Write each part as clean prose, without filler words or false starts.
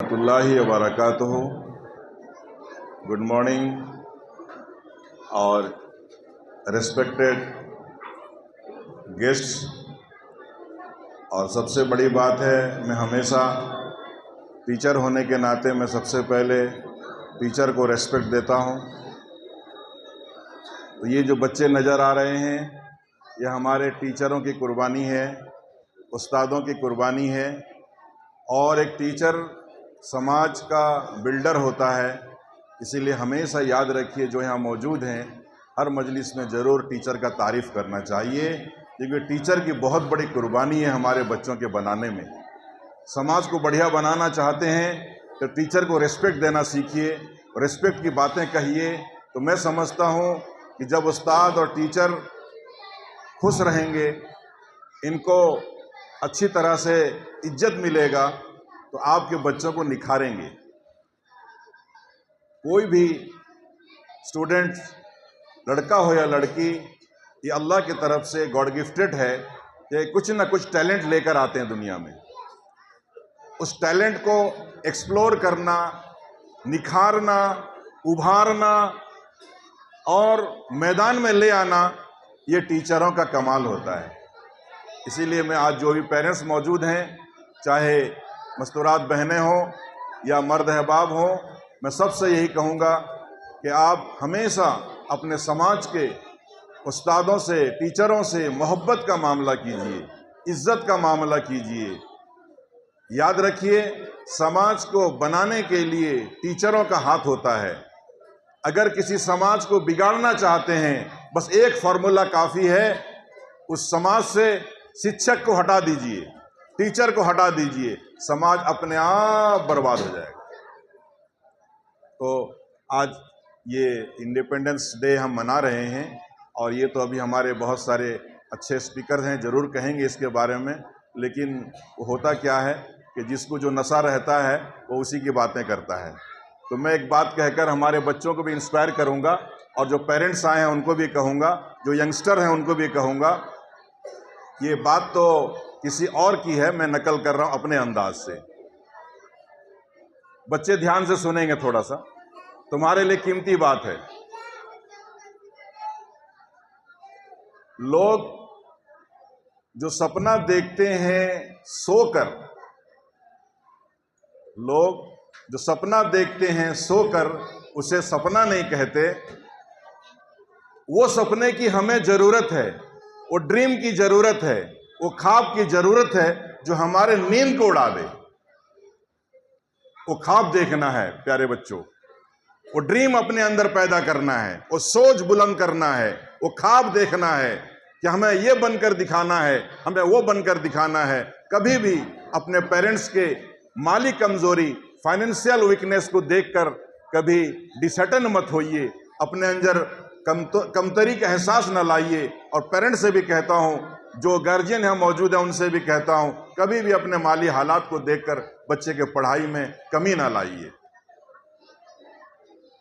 रहमतुल्लाहि व बरकातुहू। Good morning और रिस्पेक्टेड गेस्ट्स। और सबसे बड़ी बात है, मैं हमेशा टीचर होने के नाते मैं सबसे पहले टीचर को रेस्पेक्ट देता हूँ। तो ये जो बच्चे नज़र आ रहे हैं, ये हमारे टीचरों की कुर्बानी है, उस्तादों की कुर्बानी है। और एक टीचर समाज का बिल्डर होता है, इसीलिए हमेशा याद रखिए, जो यहाँ मौजूद हैं, हर मजलिस में ज़रूर टीचर का तारीफ़ करना चाहिए, क्योंकि टीचर की बहुत बड़ी कुर्बानी है हमारे बच्चों के बनाने में। समाज को बढ़िया बनाना चाहते हैं तो टीचर को रिस्पेक्ट देना सीखिए, रिस्पेक्ट की बातें कहिए। तो मैं समझता हूँ कि जब उस्ताद और टीचर खुश रहेंगे, इनको अच्छी तरह से इज्जत मिलेगा, तो आपके बच्चों को निखारेंगे। कोई भी स्टूडेंट, लड़का हो या लड़की, ये अल्लाह की तरफ से गॉड गिफ्टेड है कि कुछ ना कुछ टैलेंट लेकर आते हैं दुनिया में। उस टैलेंट को एक्सप्लोर करना, निखारना, उभारना और मैदान में ले आना, ये टीचरों का कमाल होता है। इसीलिए मैं आज जो भी पेरेंट्स मौजूद हैं, चाहे मस्तूरात बहनें हों या मर्द अहबाब हों, मैं सबसे यही कहूँगा कि आप हमेशा अपने समाज के उस्तादों से, टीचरों से मोहब्बत का मामला कीजिए, इज्जत का मामला कीजिए। याद रखिए, समाज को बनाने के लिए टीचरों का हाथ होता है। अगर किसी समाज को बिगाड़ना चाहते हैं, बस एक फार्मूला काफ़ी है, उस समाज से शिक्षक को हटा दीजिए, टीचर को हटा दीजिए, समाज अपने आप बर्बाद हो जाएगा। तो आज ये इंडिपेंडेंस डे हम मना रहे हैं, और ये तो अभी हमारे बहुत सारे अच्छे स्पीकर हैं, ज़रूर कहेंगे इसके बारे में। लेकिन होता क्या है कि जिसको जो नशा रहता है वो उसी की बातें करता है। तो मैं एक बात कहकर हमारे बच्चों को भी इंस्पायर करूंगा, और जो पेरेंट्स आए हैं उनको भी कहूंगा, जो यंगस्टर हैं उनको भी कहूंगा, ये बात तो किसी और की है, मैं नकल कर रहा हूं अपने अंदाज से। बच्चे ध्यान से सुनेंगे, थोड़ा सा तुम्हारे लिए कीमती बात है। लोग जो सपना देखते हैं सोकर, लोग जो सपना देखते हैं सोकर, उसे सपना नहीं कहते। वो सपने की हमें जरूरत है, वो ड्रीम की जरूरत है, वो ख्वाब की जरूरत है जो हमारे नींद को उड़ा दे। वो ख्वाब देखना है प्यारे बच्चों, वो ड्रीम अपने अंदर पैदा करना है, वो सोच बुलंद करना है, वो ख्वाब देखना है कि हमें ये बनकर दिखाना है, हमें वो बनकर दिखाना है। कभी भी अपने पेरेंट्स के माली कमजोरी, फाइनेंशियल वीकनेस को देखकर कभी डिसहर्टन मत होइए, अपने अंदर कमतरी का एहसास न लाइए। और पेरेंट्स से भी कहता हूं, जो गार्जियन यहाँ मौजूद है उनसे भी कहता हूं, कभी भी अपने माली हालात को देखकर बच्चे के पढ़ाई में कमी ना लाइए।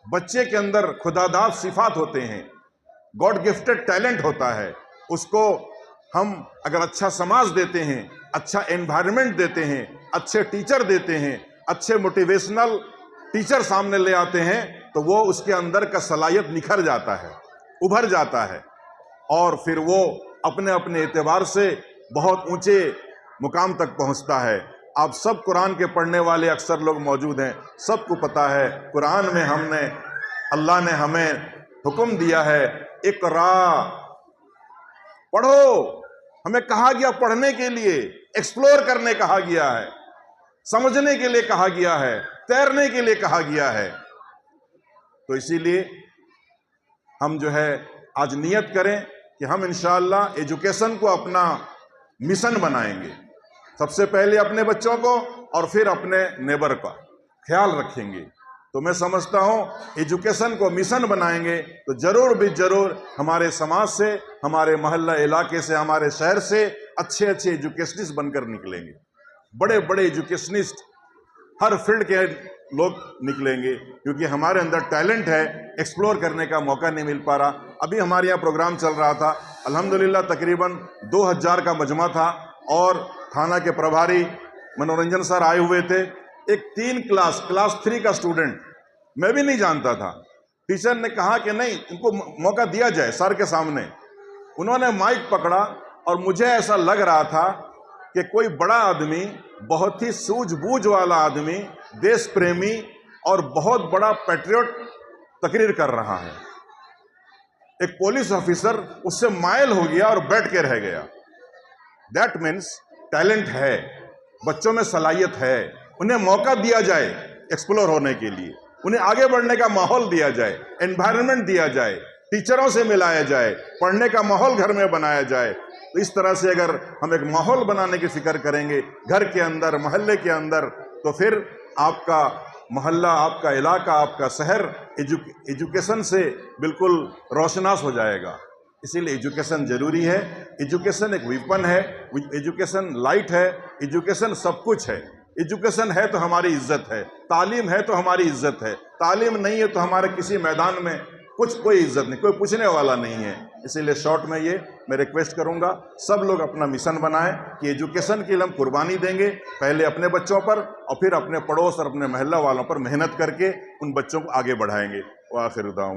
बच्चे के अंदर खुदादाद सिफात होते हैं, गॉड गिफ्टेड टैलेंट होता है। उसको हम अगर अच्छा समाज देते हैं, अच्छा एनवायरनमेंट देते हैं, अच्छे टीचर देते हैं, अच्छे मोटिवेशनल टीचर सामने ले आते हैं, तो वो उसके अंदर का सलाहियत निखर जाता है, उभर जाता है, और फिर वो अपने अपने एतबार से बहुत ऊंचे मुकाम तक पहुंचता है। आप सब कुरान के पढ़ने वाले अक्सर लोग मौजूद हैं, सबको पता है कुरान में अल्लाह ने हमें हुक्म दिया है, इकरा, पढ़ो। हमें कहा गया पढ़ने के लिए, एक्सप्लोर करने कहा गया है, समझने के लिए कहा गया है, तैरने के लिए कहा गया है। तो इसीलिए हम जो है आज नियत करें कि हम इंशाअल्लाह एजुकेशन को अपना मिशन बनाएंगे। सबसे पहले अपने बच्चों को और फिर अपने नेबर का ख्याल रखेंगे। तो मैं समझता हूं एजुकेशन को मिशन बनाएंगे तो जरूर भी जरूर हमारे समाज से, हमारे मोहल्ला इलाके से, हमारे शहर से अच्छे अच्छे एजुकेशनिस्ट बनकर निकलेंगे। बड़े बड़े एजुकेशनिस्ट हर फील्ड के लोग निकलेंगे, क्योंकि हमारे अंदर टैलेंट है, एक्सप्लोर करने का मौका नहीं मिल पा रहा। अभी हमारे यहाँ प्रोग्राम चल रहा था, अल्हम्दुलिल्लाह तकरीबन 2000 का मजमा था, और थाना के प्रभारी मनोरंजन सर आए हुए थे, एक 3 क्लास 3 का स्टूडेंट, मैं भी नहीं जानता था, टीचर ने कहा कि नहीं, इनको मौका दिया जाए सर के सामने। उन्होंने माइक पकड़ा और मुझे ऐसा लग रहा था कि कोई बड़ा आदमी, बहुत ही सूझबूझ वाला आदमी, देश प्रेमी और बहुत बड़ा पैट्रियट तकरीर कर रहा है। एक पुलिस ऑफिसर उससे माइल हो गया और बैठ के रह गया। दैट मीन्स टैलेंट है, बच्चों में सलाहियत है, उन्हें मौका दिया जाए एक्सप्लोर होने के लिए, उन्हें आगे बढ़ने का माहौल दिया जाए, एनवायरनमेंट दिया जाए, टीचरों से मिलाया जाए, पढ़ने का माहौल घर में बनाया जाए। तो इस तरह से अगर हम एक माहौल बनाने की फिक्र करेंगे घर के अंदर, मोहल्ले के अंदर, तो फिर आपका मोहल्ला, आपका इलाका, आपका शहर एजुकेशन से बिल्कुल रोशनास हो जाएगा। इसीलिए एजुकेशन जरूरी है। एजुकेशन एक वेपन है, एजुकेशन लाइट है, एजुकेशन सब कुछ है। एजुकेशन है तो हमारी इज्जत है, तालीम है तो हमारी इज्जत है, तालीम नहीं है तो हमारे किसी मैदान में कोई इज्जत नहीं, कोई पूछने वाला नहीं है। इसीलिए शॉर्ट में ये मैं रिक्वेस्ट करूंगा, सब लोग अपना मिशन बनाएं कि एजुकेशन के लिए हम कुर्बानी देंगे, पहले अपने बच्चों पर और फिर अपने पड़ोस और अपने मोहल्ला वालों पर मेहनत करके उन बच्चों को आगे बढ़ाएंगे। व आखिर दावा।